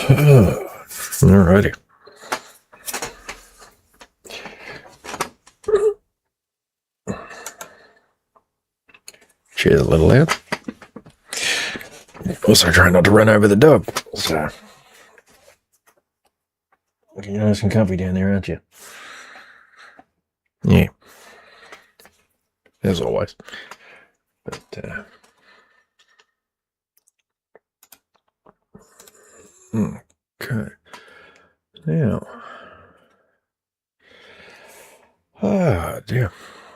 Alrighty. She's a little loud. Also trying not to run over the dog. So you're nice and comfy down there, aren't you? Yeah. As always. But okay. Now. Dear.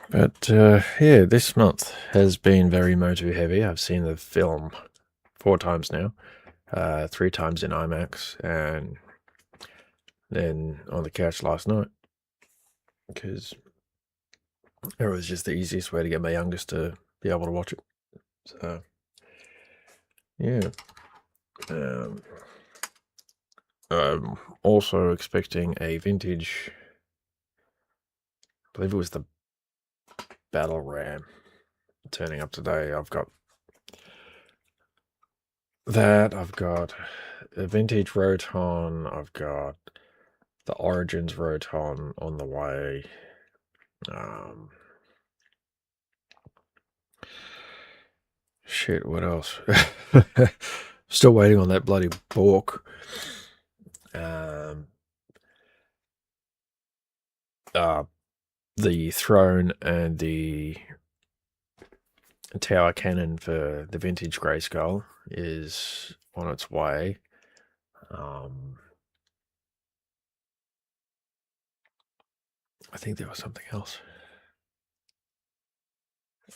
But yeah, this month has been very MotU heavy. I've seen the film 4 times now. 3 times in IMAX, and then on the couch last night, because it was just the easiest way to get my youngest to be able to watch it. So yeah. I'm also expecting a vintage, I believe it was the Battle Ram, turning up today. I've got that, I've got a vintage Roton, I've got the Origins Roton on the way. Shit, what else? Still waiting on that bloody Bork. The throne and the tower cannon for the vintage Grayskull is on its way. I think there was something else.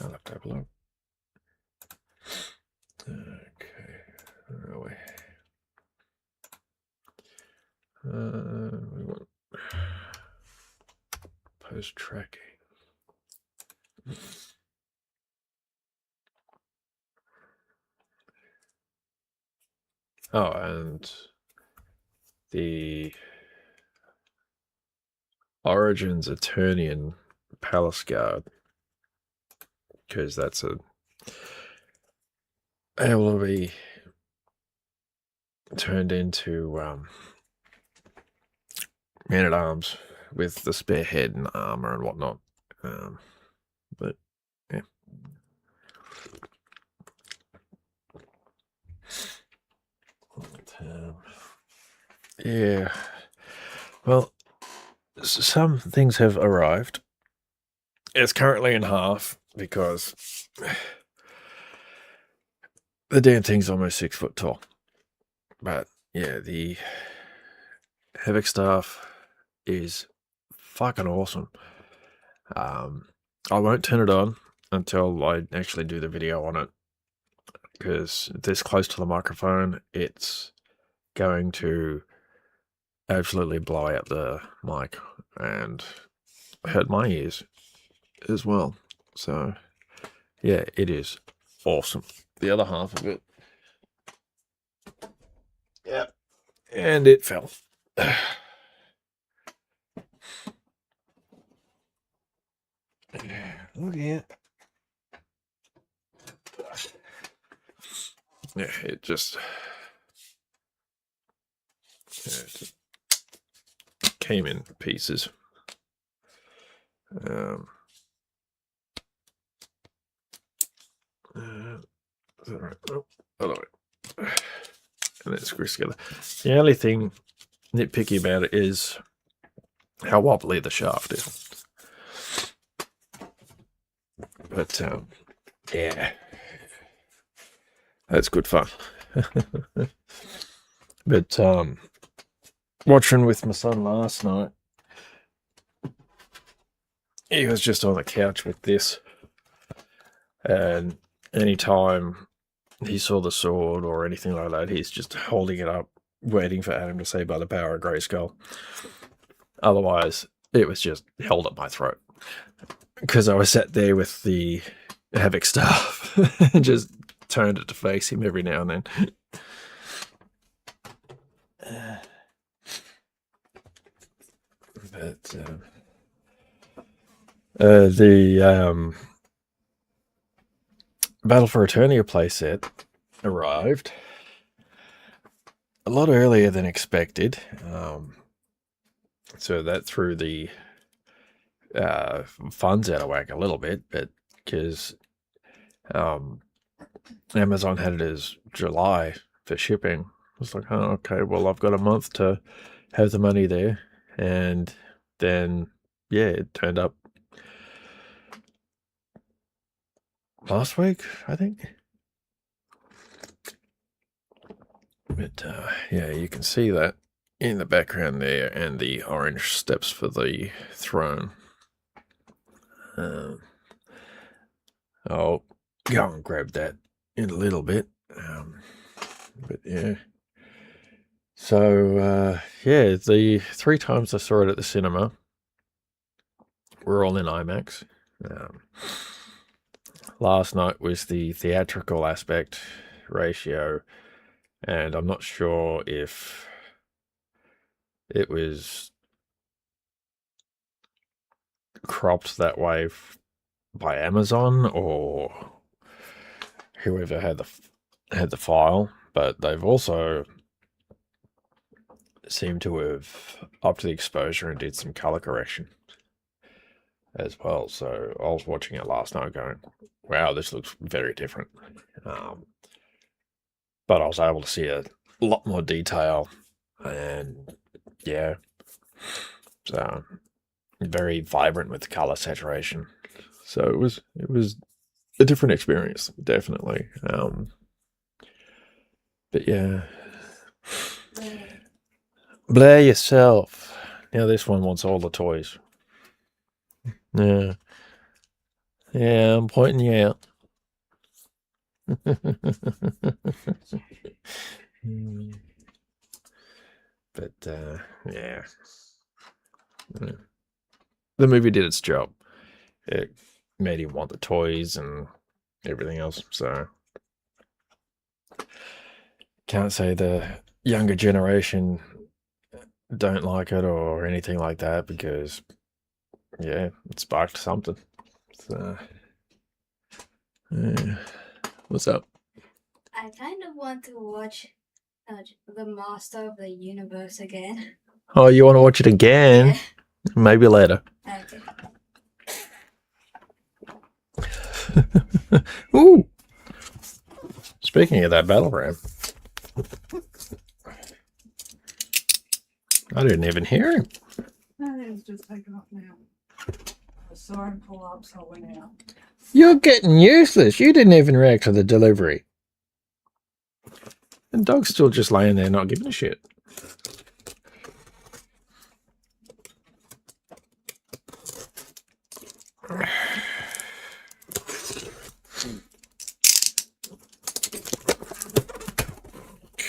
I'll have to have a look. Okay, where are we? We want post tracking. Oh, and the Origins Eternian Palace Guard, because that's able to be turned into man-at-arms with the spare head and armor and whatnot. But yeah. Yeah. Well, some things have arrived. It's currently in half because the damn thing's almost 6 foot tall. But yeah, the Havoc staff is fucking awesome. I won't turn it on until I actually do the video on it, because this close to the microphone, it's going to absolutely blow out the mic and hurt my ears as well. So yeah, it is awesome. The other half of it, yeah, and it fell. Look at it. Yeah, it just came in pieces. Is that right? Oh, hello. And it's screw together. The only thing nitpicky about it is how wobbly the shaft is. But yeah, that's good fun. But watching with my son last night, he was just on the couch with this, and anytime he saw the sword or anything like that, he's just holding it up, waiting for Adam to say "By the power of Grayskull." Otherwise, it was just held at my throat, because I was sat there with the Havoc staff and just turned it to face him every now and then. But the Battle for Eternia playset arrived. a lot earlier than expected. So that threw the funds out of whack a little bit, but because Amazon had it as July for shipping, I was like, oh, okay, well, I've got a month to have the money there. And then, yeah, it turned up last week, I think. But yeah, you can see that in the background there, and the orange steps for the throne. I'll go and grab that in a little bit. But yeah. So yeah, the 3 times I saw it at the cinema were all in IMAX. Last night was the theatrical aspect ratio, and I'm not sure if it was cropped that way by Amazon or whoever had the file, but they've also seemed to have upped the exposure and did some color correction as well. So I was watching it last night going, wow, this looks very different. But I was able to see a lot more detail, and yeah, so very vibrant with color saturation. So it was a different experience, definitely. But yeah, Blair yourself. Now this one wants all the toys. Yeah, I'm pointing you out. But yeah, the movie did its job. It made him want the toys and everything else. So can't say the younger generation don't like it or anything like that, because yeah, it sparked something. So yeah. What's up? I kind of want to watch the Master of the Universe again. Oh, you want to watch it again? Yeah. Maybe later. Okay. Ooh. Speaking of that battle ram, I didn't even hear him. No, it was just taken off now. I saw him pull up, so I went out. You're getting useless. You didn't even react to the delivery. And dog's still just laying there not giving a shit.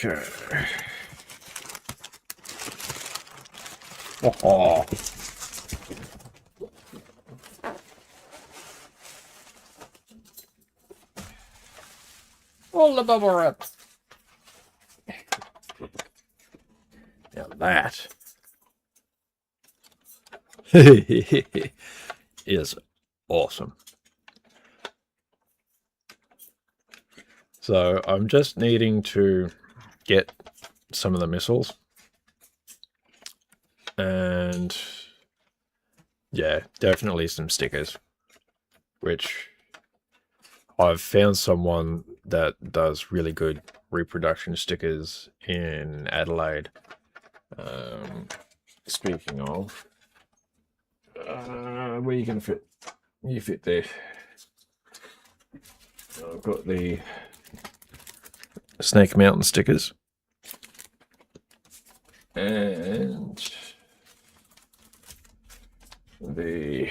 Okay. Oh. All the bubble wrap. Now that is awesome. So I'm just needing to get some of the missiles, and yeah, definitely some stickers, which I've found someone that does really good reproduction stickers in Adelaide. Speaking of, where are you going to fit? You fit there. I've got the Snake Mountain stickers. And the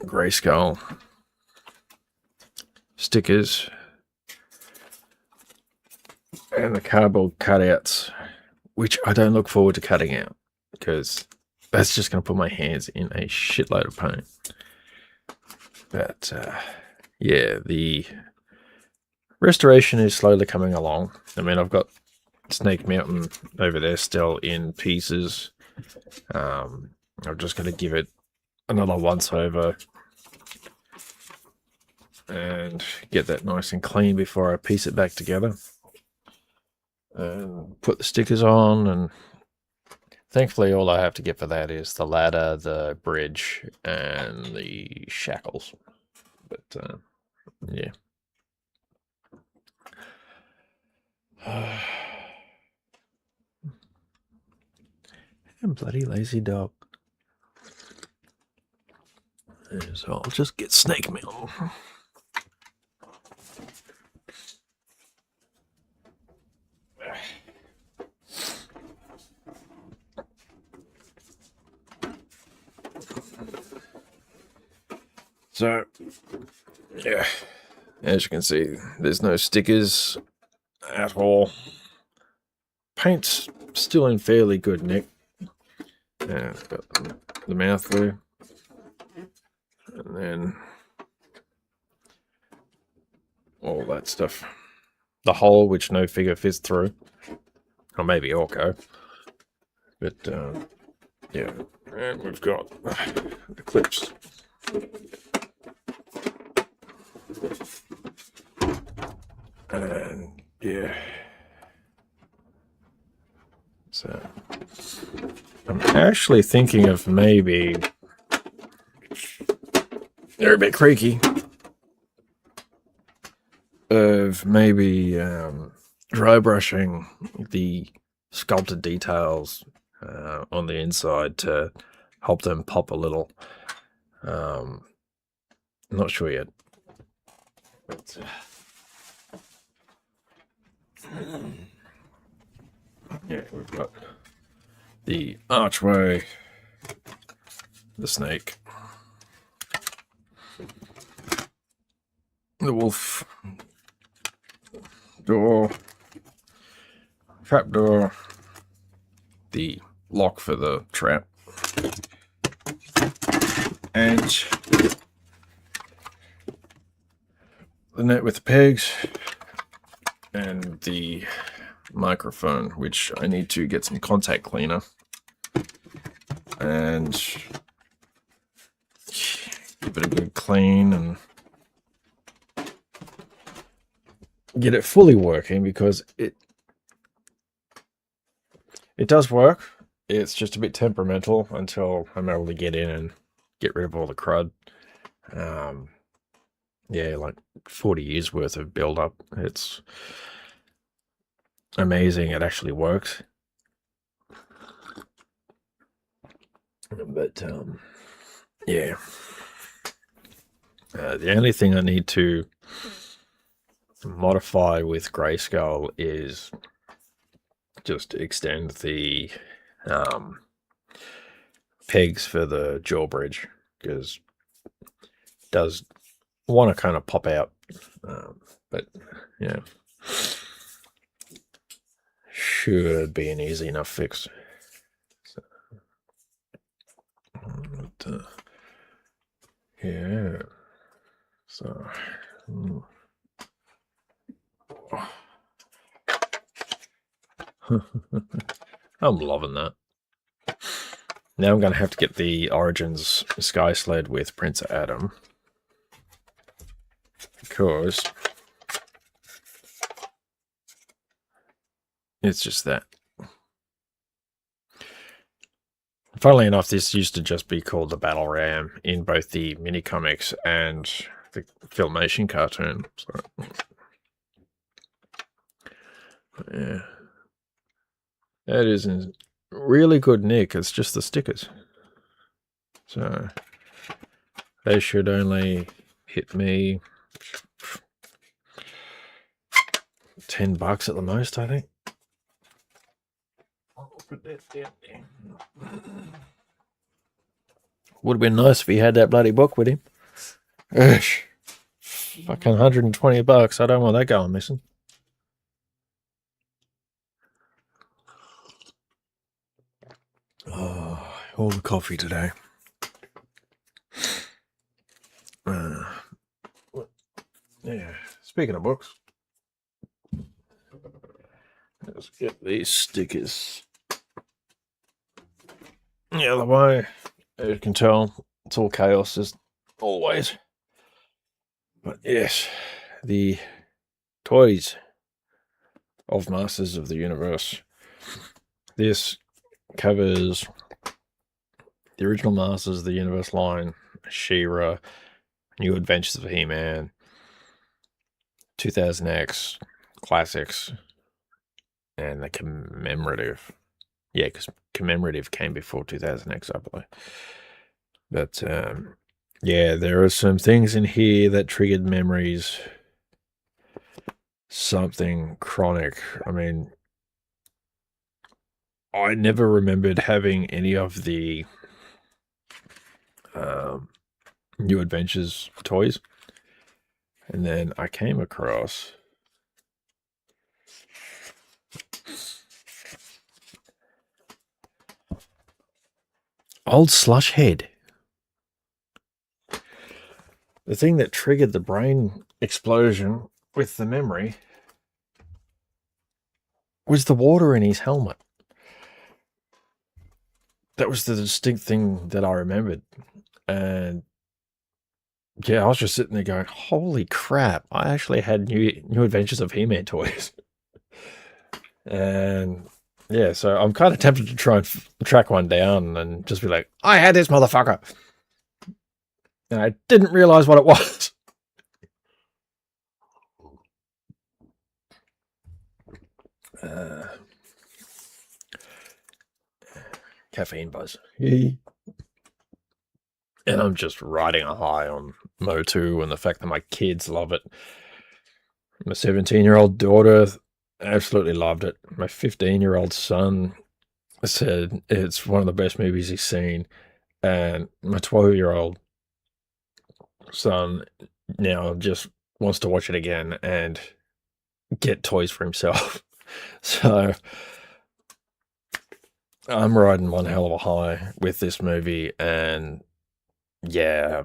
Grayskull stickers, and the cardboard cutouts, which I don't look forward to cutting out, because that's just going to put my hands in a shitload of pain. But yeah, the restoration is slowly coming along. I mean, I've got Snake Mountain over there still in pieces. I'm just going to give it another once over and get that nice and clean before I piece it back together. And put the stickers on, and thankfully all I have to get for that is the ladder, the bridge, and the shackles. But yeah. And bloody lazy dog. So I'll just get snake meal. So, yeah, as you can see, there's no stickers at all. Paint's still in fairly good nick. Yeah, it's got the mouth there. And then all that stuff. The hole, which no figure fits through. Or maybe Orko. But, yeah. And we've got the clips. And, yeah. So, I'm actually thinking of maybe... They're a bit creaky. Of maybe dry brushing the sculpted details on the inside to help them pop a little. I'm not sure yet. But, yeah, we've got the archway, the snake, the wolf, door, trap door, the lock for the trap, and the net with the pegs, and the microphone, which I need to get some contact cleaner and give it a good clean and get it fully working, because it does work. It's just a bit temperamental until I'm able to get in and get rid of all the crud. Yeah, like 40 years worth of build up. It's amazing it actually works. But yeah, the only thing I need to modify with Grayskull is just extend the pegs for the jaw bridge, because it does want to kind of pop out, but yeah, should be an easy enough fix. So, but, yeah, so I'm loving that. Now I'm going to have to get the Origins Sky Sled with Prince Adam, because it's just that. Funnily enough, this used to just be called the Battle Ram in both the mini comics and the Filmation cartoon. So, yeah, that is in really good nick. It's just the stickers, so they should only hit me $10 at the most, I think. I'll put that down there. Would have been nice if he had that bloody book with him. Ush. Fucking $120. I don't want that going missing. Oh, all the coffee today. Yeah, speaking of books, let's get these stickers the other way. As you can tell, it's all chaos as always. But yes, the toys of Masters of the Universe. This covers the original Masters of the Universe line, She-Ra, New Adventures of He-Man, 2000X, Classics, and the commemorative. Yeah, because commemorative came before 2000X, I believe. But yeah, there are some things in here that triggered memories. Something chronic. I mean, I never remembered having any of the New Adventures toys. And then I came across Old Slush Head. The thing that triggered the brain explosion with the memory was the water in his helmet. That was the distinct thing that I remembered. And yeah, I was just sitting there going, holy crap, I actually had New Adventures of He-Man toys. And yeah, so I'm kind of tempted to try and track one down and just be like, I had this motherfucker. And I didn't realize what it was. Caffeine buzz. And I'm just riding a high on MotU and the fact that my kids love it. My 17-year-old daughter absolutely loved it. My 15-year-old son said it's one of the best movies he's seen. And my 12-year-old son now just wants to watch it again and get toys for himself. So I'm riding one hell of a high with this movie, and yeah.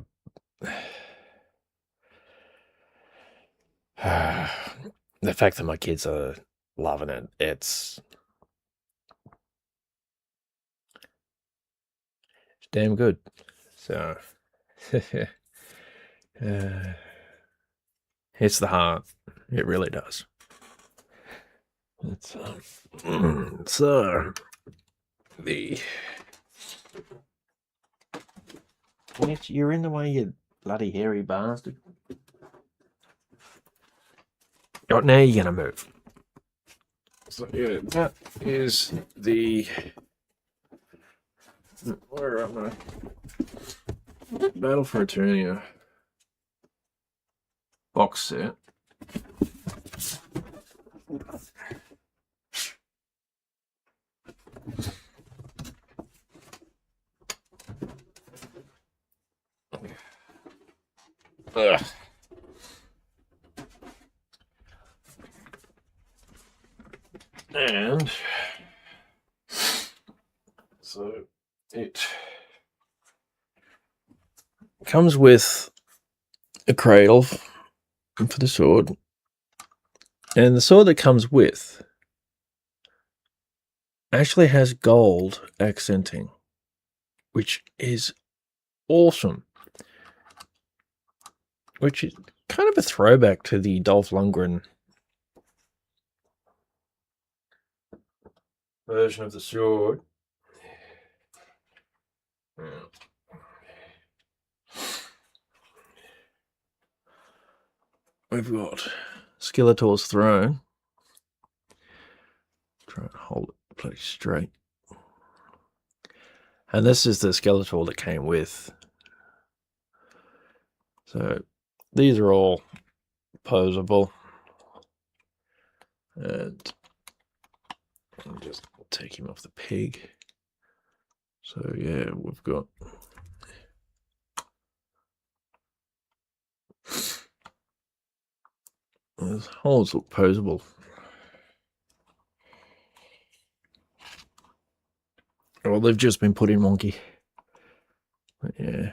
The fact that my kids are loving it, it's damn good. So hits the heart. It really does. It's so the you're in the way, you bloody hairy bastard. Oh, now you're gonna move. So yeah, that is the where am I? Battle for Eternia box set. Ugh. And so it comes with a cradle for the sword, and the sword that comes with actually has gold accenting, which is awesome. Which is kind of a throwback to the Dolph Lundgren version of the sword. We've got Skeletor's throne. Try and hold it pretty straight. And this is the Skeletor that came with. So these are all posable. And I'll just take him off the peg. So yeah, we've got those holes look posable. Well, they've just been put in wonky. But yeah.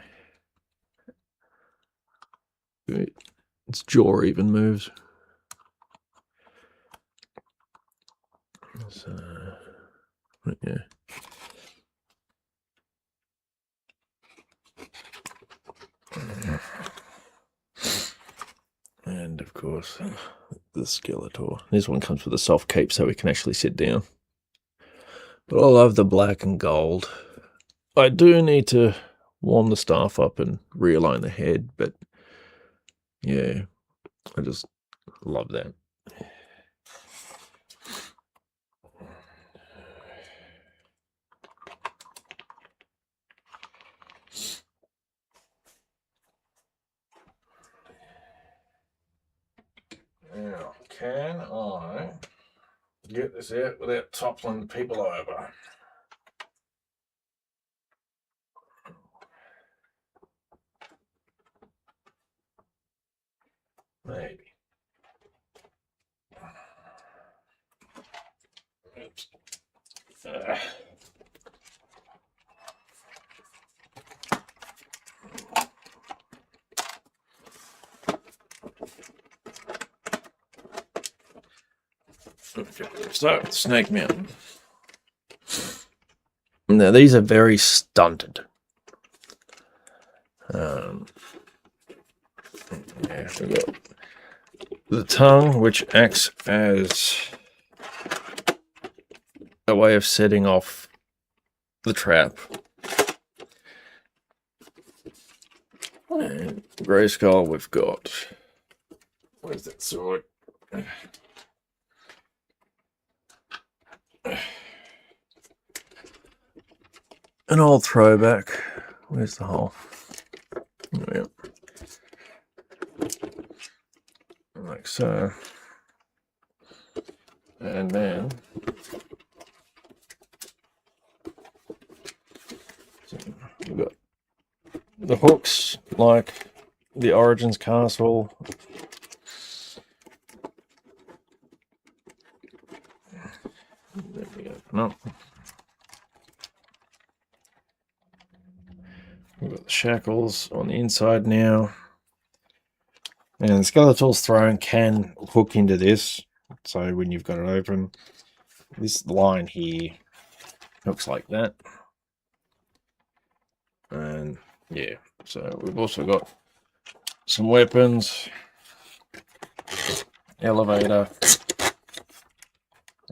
Its jaw even moves. So, but yeah. course, the Skeletor. This one comes with a soft cape so we can actually sit down. But I love the black and gold. I do need to warm the staff up and realign the head, but yeah, I just love that. Now, can I get this out without toppling people over? Maybe. Oops. Okay, start with Snake Mountain. Now these are very stunted. Yeah, we've got the tongue, which acts as a way of setting off the trap. And Grey Skull, we've got, where's that sword? An old throwback. Where's the hole? Yeah. Like so. And then we've got the hooks like the Origins Castle. There we open up. We've got the shackles on the inside now. And Skeletor's throne can hook into this. So when you've got it open, this line here looks like that. And yeah, so we've also got some weapons, elevator,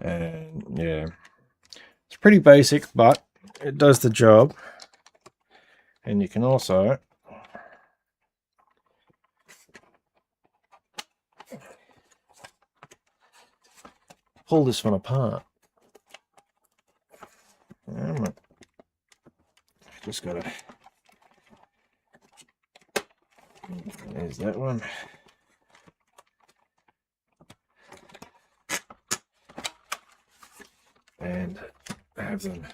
and yeah, it's pretty basic, but it does the job. And you can also pull this one apart. Just gotta, there's that one. And have them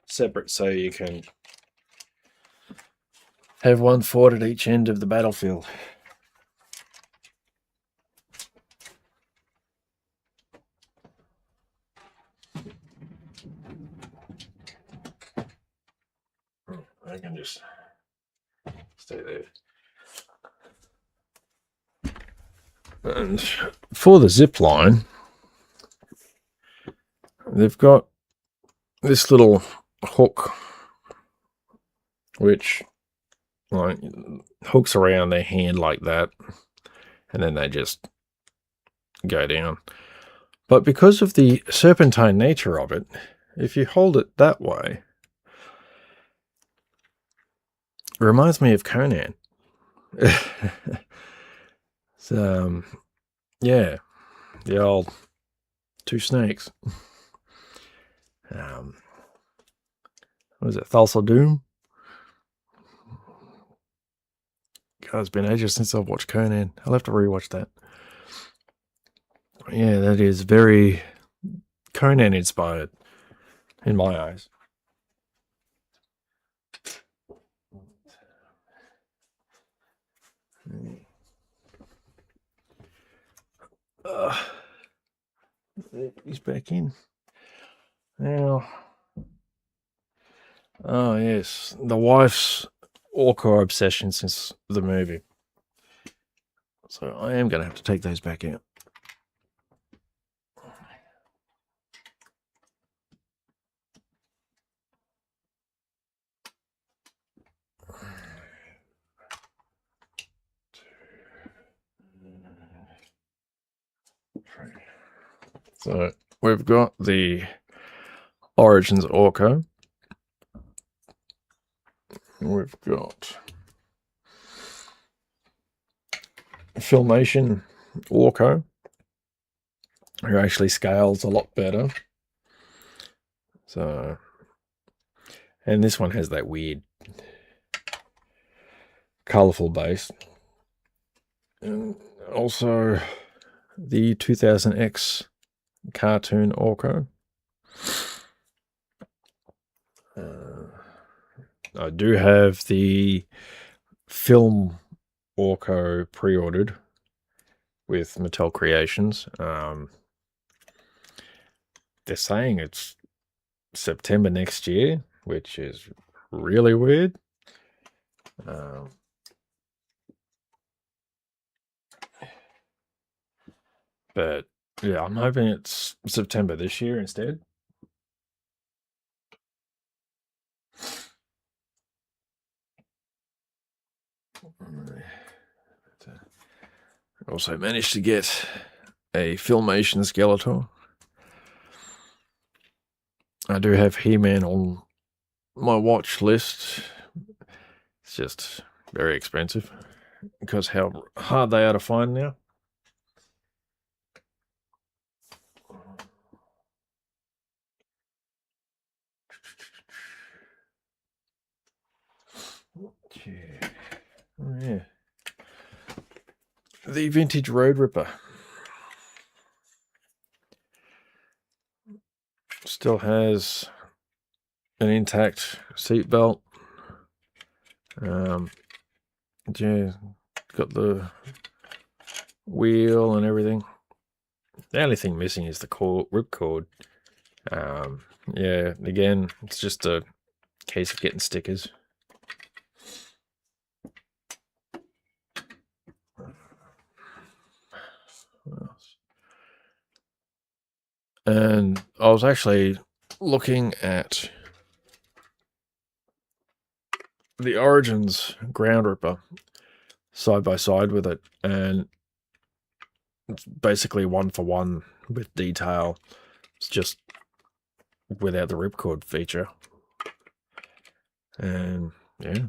separate so you can have one fort at each end of the battlefield. I can just stay there. And for the zip line, they've got this little hook which like hooks around their hand like that, and then they just go down. But because of the serpentine nature of it, if you hold it that way, it reminds me of Conan. So, yeah, the old two snakes. What was it, Thulsa Doom? God, it's been ages since I've watched Conan. I'll have to rewatch that. Yeah, that is very Conan inspired in my eyes. He's back in. Now, oh yes, the wife's orca obsession since the movie. So I am going to have to take those back out. So we've got the Origins Orco. We've got Filmation Orco, who actually scales a lot better. So, and this one has that weird colourful base. And also the 2000X cartoon Orco. I do have the film Orco pre-ordered with Mattel Creations. They're saying it's September next year, which is really weird. But yeah, I'm hoping it's September this year instead. Also managed to get a Filmation Skeletor. I do have He-Man on my watch list. It's just very expensive because how hard they are to find now. Oh, yeah. The vintage Road Ripper. Still has an intact seatbelt. Yeah, got the wheel and everything. The only thing missing is the ripcord. Yeah, again, it's just a case of getting stickers. What else? And I was actually looking at the Origins Ground Ripper side by side with it, and it's basically 1-for-1 with detail. It's just without the ripcord feature. And yeah,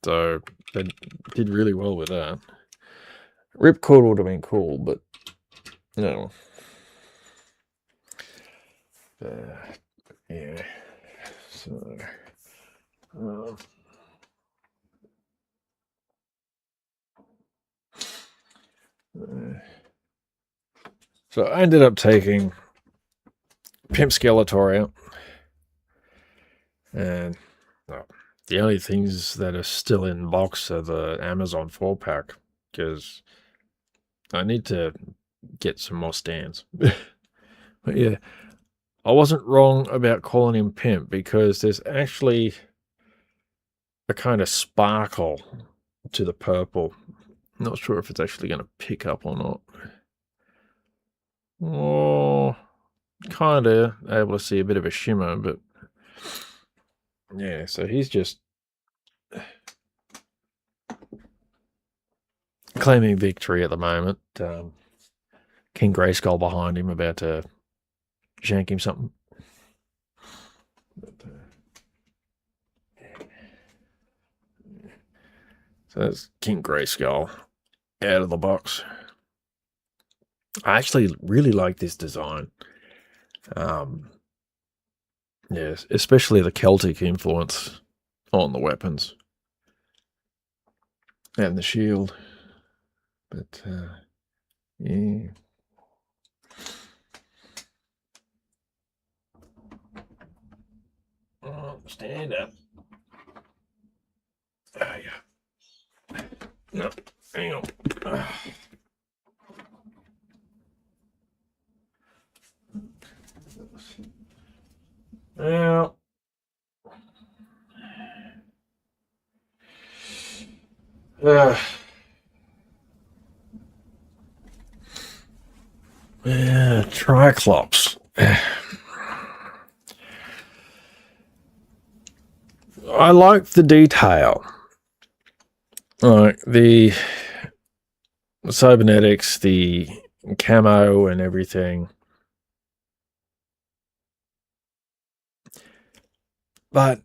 so they did really well with that. Ripcord would have been cool, but no. Yeah. So. So I ended up taking Pimp Skeletor out, and the only things that are still in box are the Amazon 4-pack, because I need to get some more stands. But yeah, I wasn't wrong about calling him Pimp, because there's actually a kind of sparkle to the purple. Not sure if it's actually going to pick up or not. Oh, kind of able to see a bit of a shimmer, but yeah, so he's just claiming victory at the moment. King Grayskull behind him, about to shank him something. But, so that's King Grayskull out of the box. I actually really like this design. Yes, especially the Celtic influence on the weapons and the shield. But yeah. Oh, stand up. Oh, yeah. No, hang on. Now, Triclops. I like the detail. Like the cybernetics, the camo and everything. But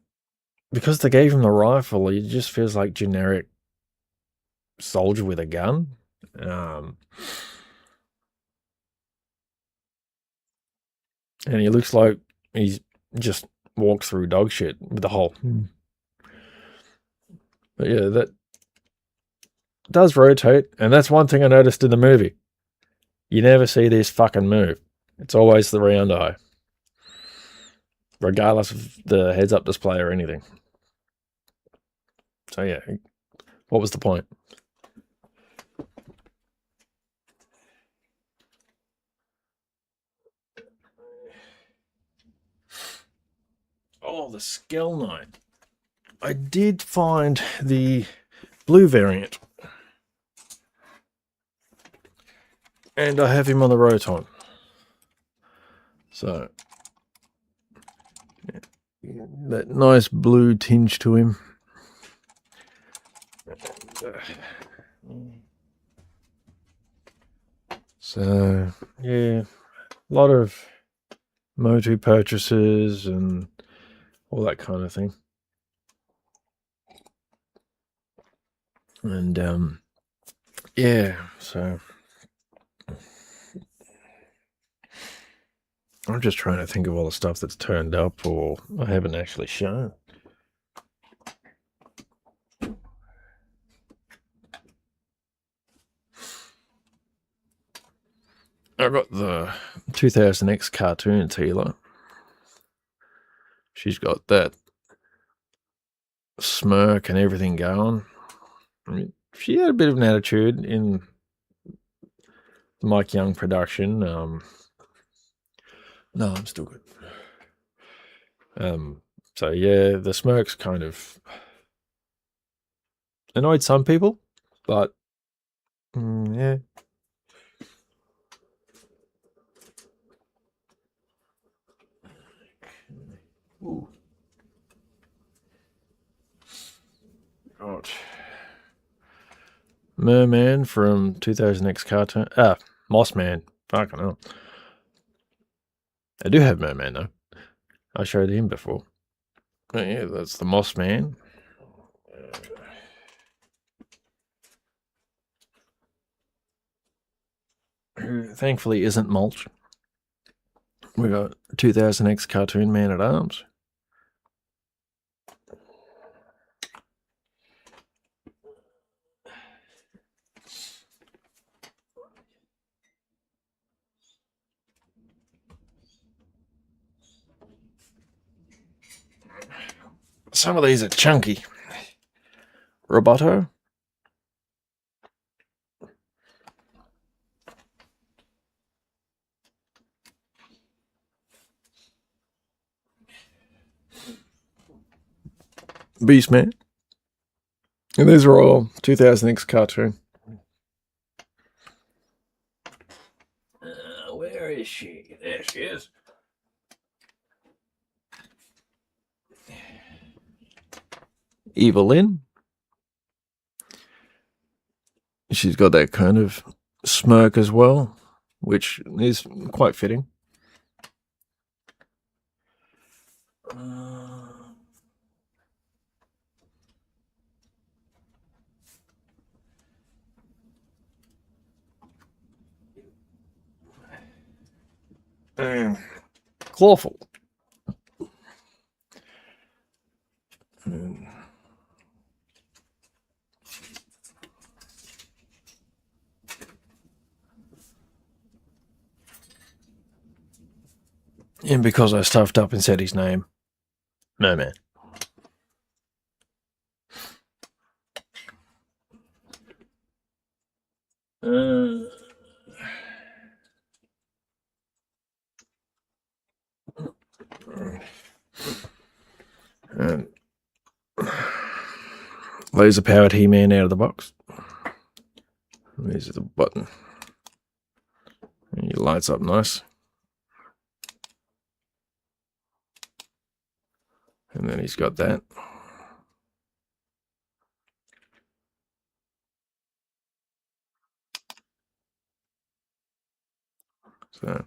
because they gave him the rifle, he just feels like generic soldier with a gun. And he looks like he's just walked through dog shit with the whole. But yeah, that does rotate, and that's one thing I noticed in the movie. You never see this fucking move. It's always the round eye, regardless of the heads-up display or anything. So yeah, what was the point? Oh, the SkeletorLaugh. I did find the blue variant. And I have him on the Roton. So, yeah, that nice blue tinge to him. So, yeah, a lot of MotU purchases and all that kind of thing. And, yeah, so I'm just trying to think of all the stuff that's turned up or I haven't actually shown. I got the 2000X cartoon Tila. She's got that smirk and everything going. I mean, she had a bit of an attitude in the Mike Young production. No, I'm still good. So yeah, the smirk's kind of annoyed some people, but yeah. Ooh. God. Merman from 2000X cartoon. Mossman. Fucking hell. I do have Merman though. I showed him before. Oh, yeah, that's the Mossman. Who thankfully isn't mulch. We got 2000X cartoon Man at Arms. Some of these are chunky. Roboto. Beastman. And these are all 2000X cartoon. Where is she? There she is. Evelyn. She's got that kind of smirk as well, which is quite fitting. Clawful. And because I stuffed up and said his name, no man. Laser powered He-Man out of the box. There's the button. And it lights up nice. And then he's got that. So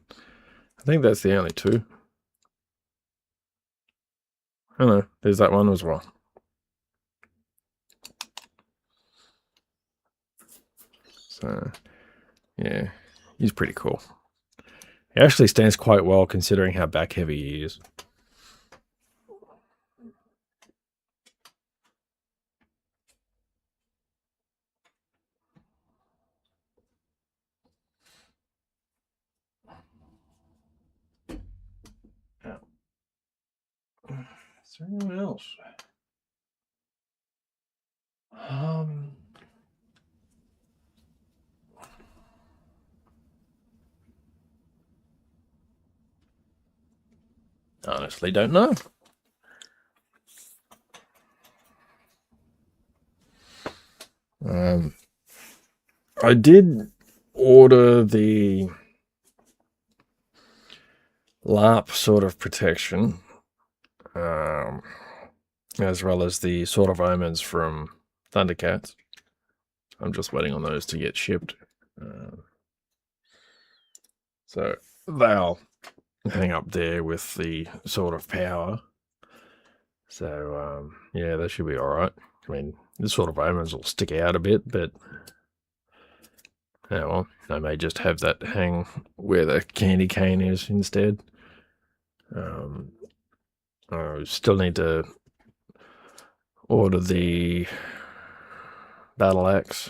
I think that's the only two. I know, there's that one as well. So, yeah, he's pretty cool. He actually stands quite well considering how back heavy he is. Is there anyone else? Honestly, don't know. I did order the LARP sort of protection, as well as the sort of omens from Thundercats. I'm just waiting on those to get shipped. So they'll hang up there with the sort of power. So, yeah, that should be all right. I mean, the sort of omens will stick out a bit, but yeah, well, I may just have that hang where the candy cane is instead. I still need to order the battle axe.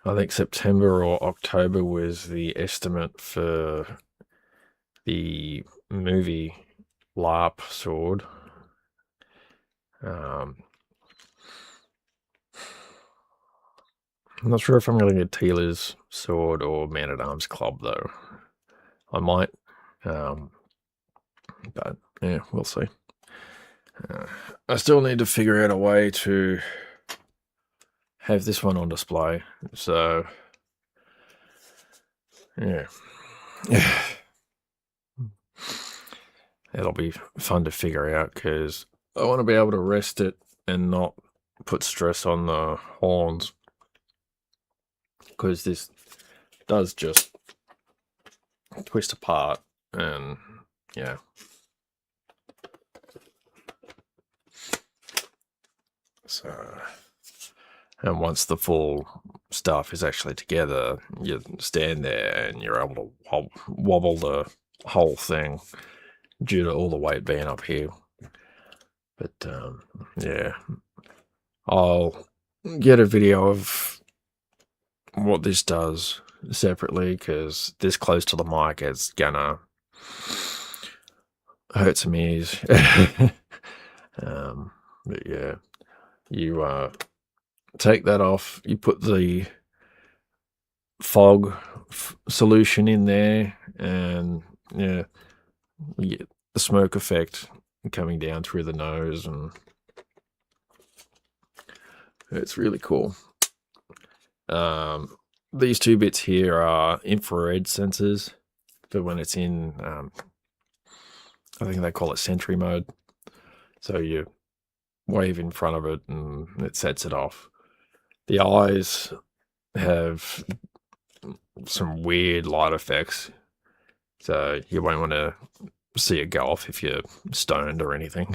I think September or October was the estimate for the movie LARP sword. I'm not sure if I'm going to get Teela's sword or Man-at-Arms Club, though. I might. But, yeah, we'll see. I still need to figure out a way to have this one on display. So, yeah. It'll be fun to figure out because I want to be able to rest it and not put stress on the horns, because this does just twist apart, and yeah. So, and once the full stuff is actually together, you stand there and you're able to wobble the whole thing due to all the weight being up here. But yeah, I'll get a video of what this does separately, because this close to the mic is gonna hurt some ears. But yeah, you take that off, you put the fog solution in there, and yeah, you get the smoke effect coming down through the nose, and it's really cool. These two bits here are infrared sensors for when it's in, I think they call it sentry mode. So you wave in front of it and it sets it off. The eyes have some weird light effects, so you won't want to see it go off if you're stoned or anything.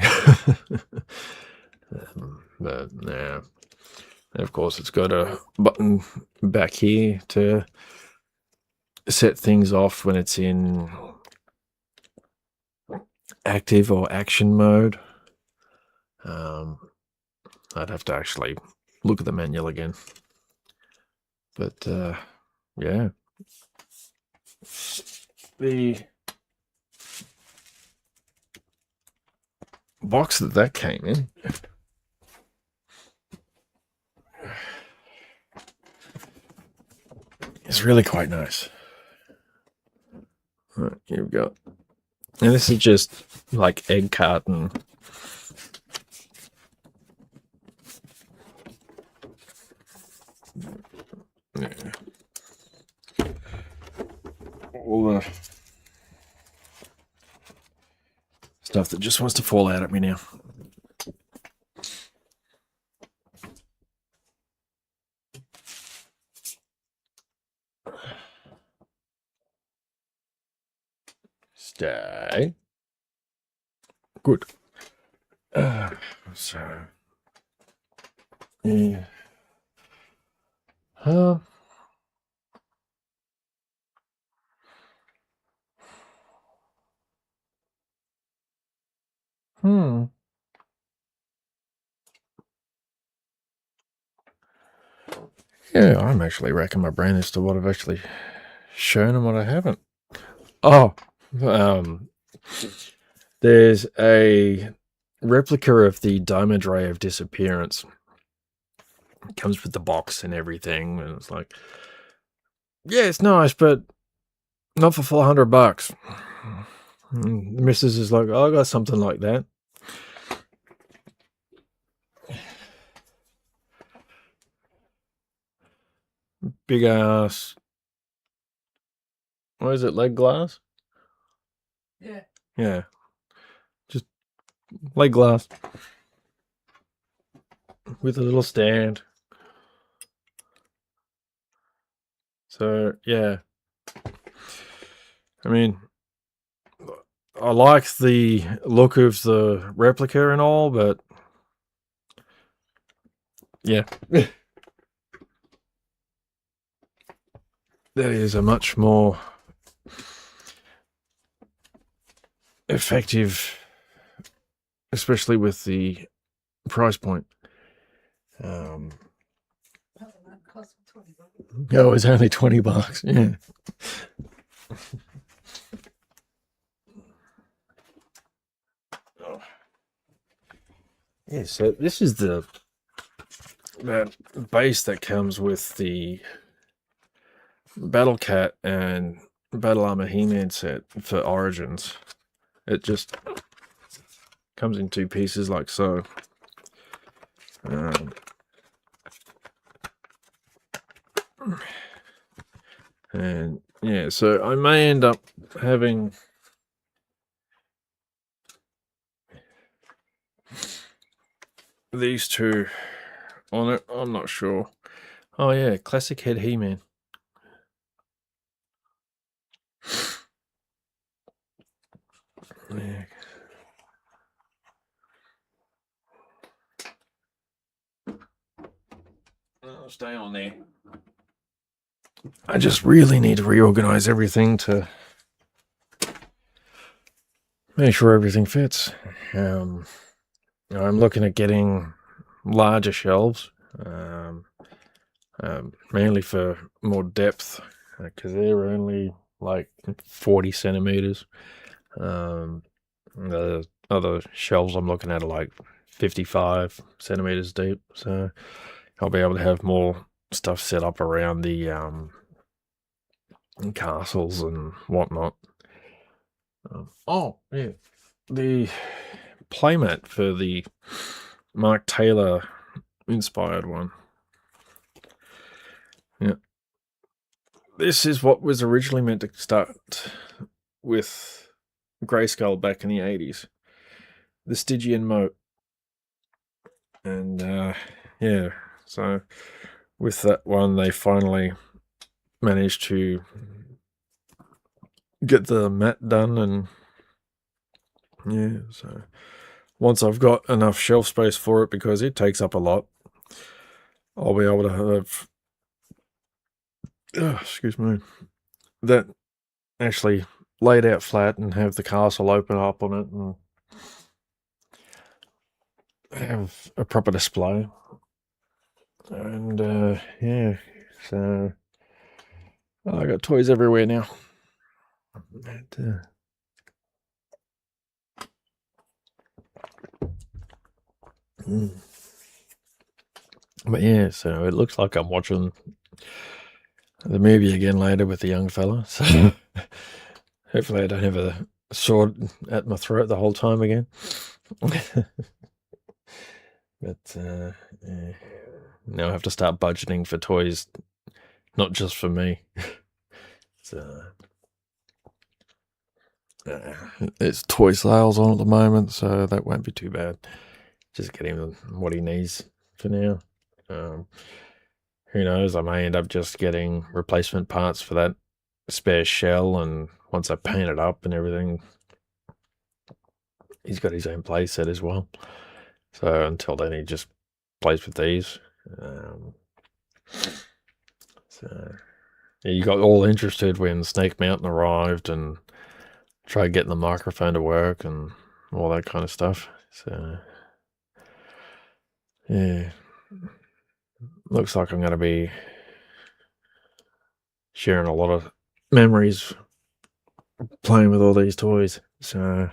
But yeah, and of course it's got a button back here to set things off when it's in active or action mode. I'd have to actually look at the manual again, but yeah, the box that came in is really quite nice. All right, here we go. And this is just like egg carton. Yeah. All the stuff that just wants to fall out at me now. Stay. good. So, yeah. Yeah, I'm actually racking my brain as to what I've actually shown and what I haven't. Oh, there's a replica of the Diamond Ray of Disappearance. It comes with the box and everything, and it's like, yeah, it's nice, but not for $400. And the missus is like, oh, I got something like that. Big ass. What is it, leg glass? Yeah. Yeah. Just leg glass. With a little stand. So, yeah. I mean, I like the look of the replica and all, but yeah. That is a much more effective, especially with the price point. That cost me $20. Oh, it's only $20. Yeah. Yeah, so this is that base that comes with the Battle Cat and Battle Armor He-Man set for Origins. It just comes in two pieces like so. And yeah, so I may end up having these two on it. I'm not sure. Oh yeah, classic head He-Man. Yeah. I'll stay on there. I just really need to reorganize everything to make sure everything fits. I'm looking at getting larger shelves, mainly for more depth, because they're only like 40 centimeters. The other shelves I'm looking at are like 55 centimeters deep, so I'll be able to have more stuff set up around the castles and whatnot. Oh yeah, the playmat for the Mark Taylor inspired one. Yeah, this is what was originally meant to start with Grayskull back in the 80s. The Stygian moat. And yeah, so with that one, they finally managed to get the mat done, and yeah, so once I've got enough shelf space for it, because it takes up a lot, I'll be able to have excuse me, that actually laid out flat and have the castle open up on it and have a proper display. And yeah, so I got toys everywhere now. But yeah, so it looks like I'm watching the movie again later with the young fella. So hopefully I don't have a sword at my throat the whole time again. But yeah. Now I have to start budgeting for toys, not just for me. So it's toy sales on at the moment, so that won't be too bad. Just get him what he needs for now. Who knows, I may end up just getting replacement parts for that spare shell, and once I paint it up and everything, he's got his own play set as well. So until then, he just plays with these. So yeah, you got all interested when Snake Mountain arrived and tried getting the microphone to work and all that kind of stuff. So yeah, looks like I'm going to be sharing a lot of memories playing with all these toys. So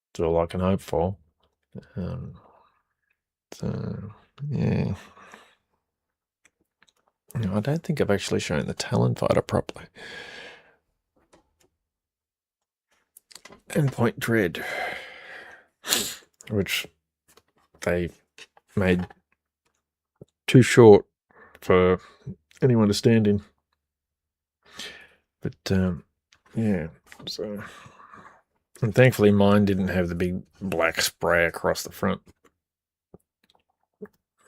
that's all I can hope for. So yeah. No, I don't think I've actually shown the Talon Fighter properly. And Point Dread, which they made too short for anyone to stand in. But yeah, so, and thankfully mine didn't have the big black spray across the front.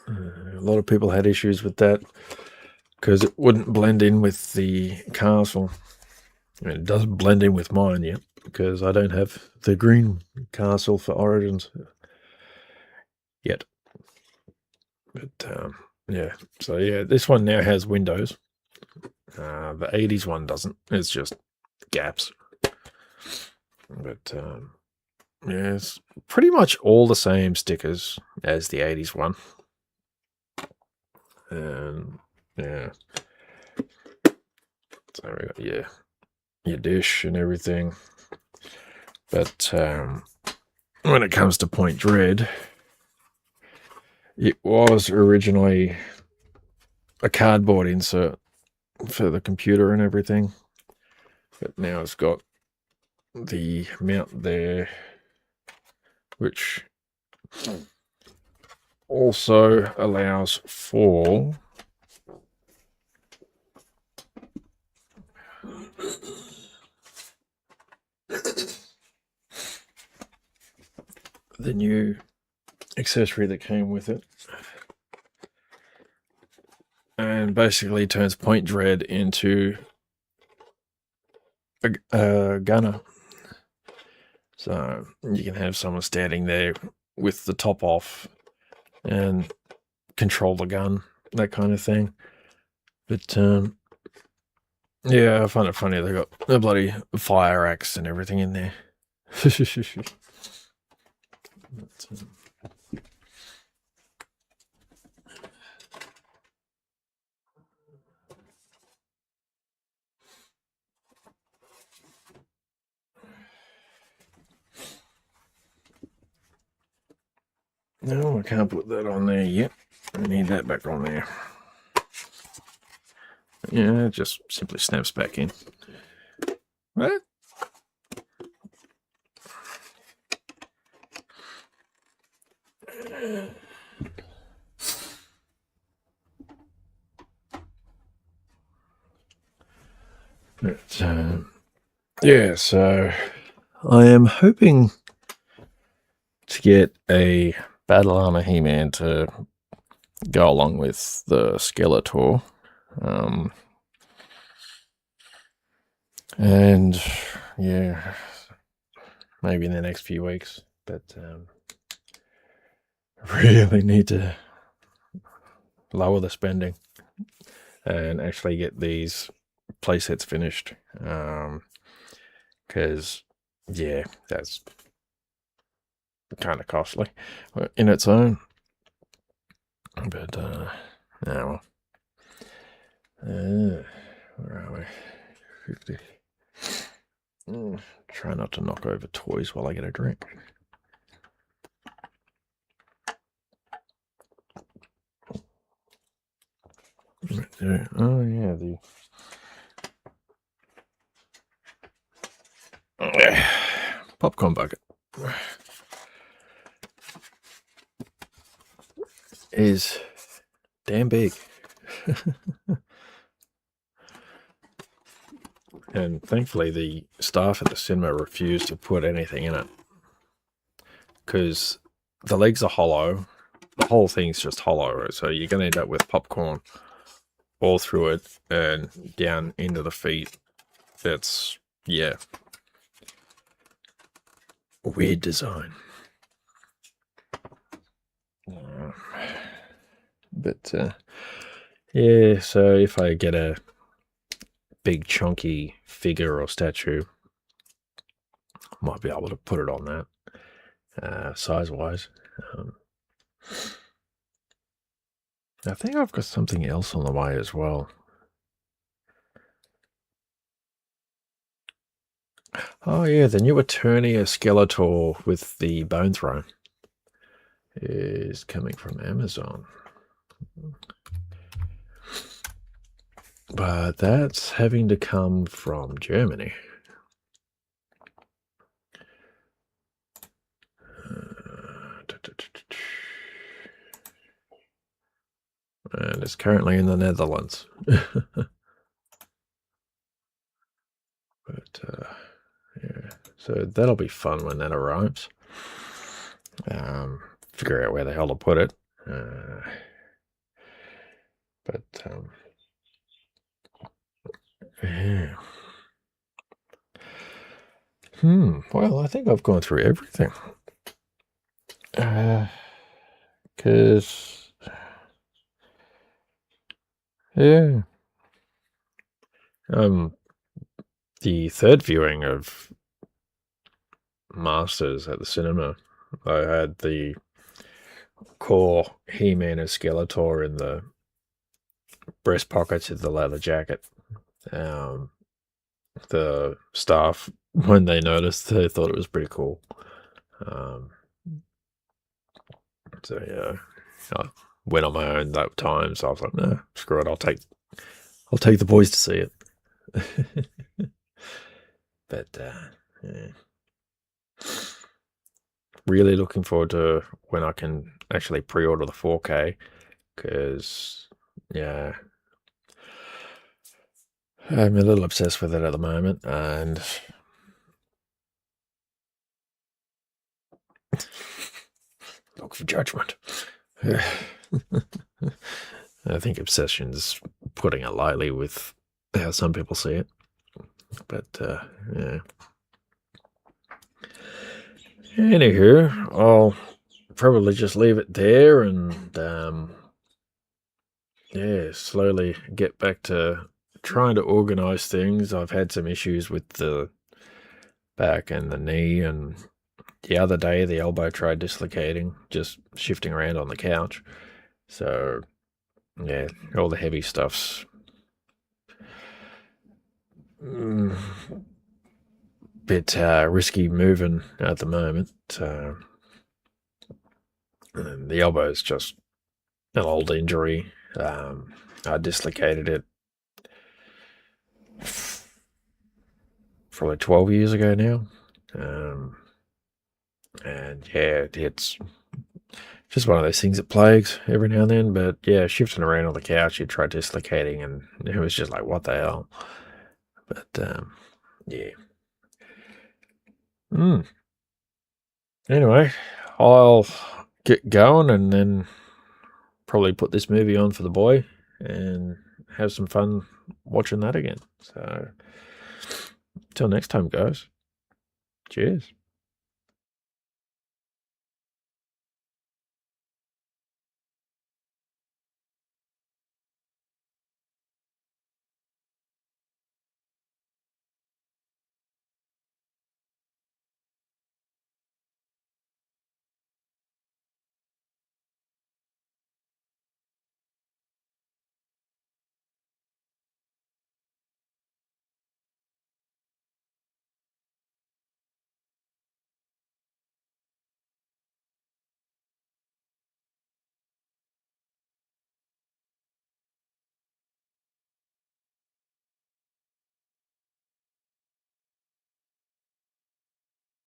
A lot of people had issues with that because it wouldn't blend in with the castle. I mean, it doesn't blend in with mine yet because I don't have the green castle for Origins yet. But yeah, so yeah, this one now has windows. The 80s one doesn't. It's just gaps. But yeah, it's pretty much all the same stickers as the 80s one. And yeah, so we got your dish and everything. But when it comes to Point Dread, it was originally a cardboard insert for the computer and everything, but now it's got the mount there, which also allows for the new accessory that came with it, and basically turns Point Dread into a gunner. So you can have someone standing there with the top off and control the gun, that kind of thing. But yeah, I find it funny they got the bloody fire axe and everything in there. But, no, I can't put that on there yet. I need that back on there. Yeah, it just simply snaps back in. What? But, yeah, so I am hoping to get a Battle Armor He-Man to go along with the Skeletor. And yeah, maybe in the next few weeks, but really need to lower the spending and actually get these playsets finished, because yeah, that's kind of costly in its own. But yeah, well, where are we? 50. Try not to knock over toys while I get a drink. Oh yeah, the popcorn bucket is damn big. And thankfully the staff at the cinema refused to put anything in it, because the legs are hollow. The whole thing's just hollow, so you're going to end up with popcorn all through it and down into the feet. That's, yeah. weird design. But yeah, so if I get a big chunky figure or statue, might be able to put it on that size wise. I think I've got something else on the way as well. Oh yeah, the new Eternia Skeletor with the bone throne is coming from Amazon. But that's having to come from Germany. And it's currently in the Netherlands. But yeah, so that'll be fun when that arrives. Figure out where the hell to put it. Yeah. Well, I think I've gone through everything. Because yeah. The third viewing of Masters at the cinema, I had the core He-Man and Skeletor in the breast pockets of the leather jacket. The staff, when they noticed, they thought it was pretty cool. So yeah, I went on my own that time, so I was like, nah, screw it, I'll take the boys to see it. But yeah. Really looking forward to when I can actually pre-order the 4K, because yeah, I'm a little obsessed with it at the moment, and look for judgment. I think obsession's putting it lightly with how some people see it, but yeah. Anywho, I'll probably just leave it there and yeah, slowly get back to trying to organize things. I've had some issues with the back and the knee, and the other day the elbow tried dislocating, just shifting around on the couch. So yeah, all the heavy stuff's bit risky moving at the moment. And the elbow is just an old injury. I dislocated it probably 12 years ago now. And yeah, it's just one of those things that plagues every now and then. But yeah, shifting around on the couch, you try dislocating, and it was just like, what the hell? But yeah. Anyway, I'll get going and then probably put this movie on for the boy and have some fun watching that again. So, till next time, guys. Cheers.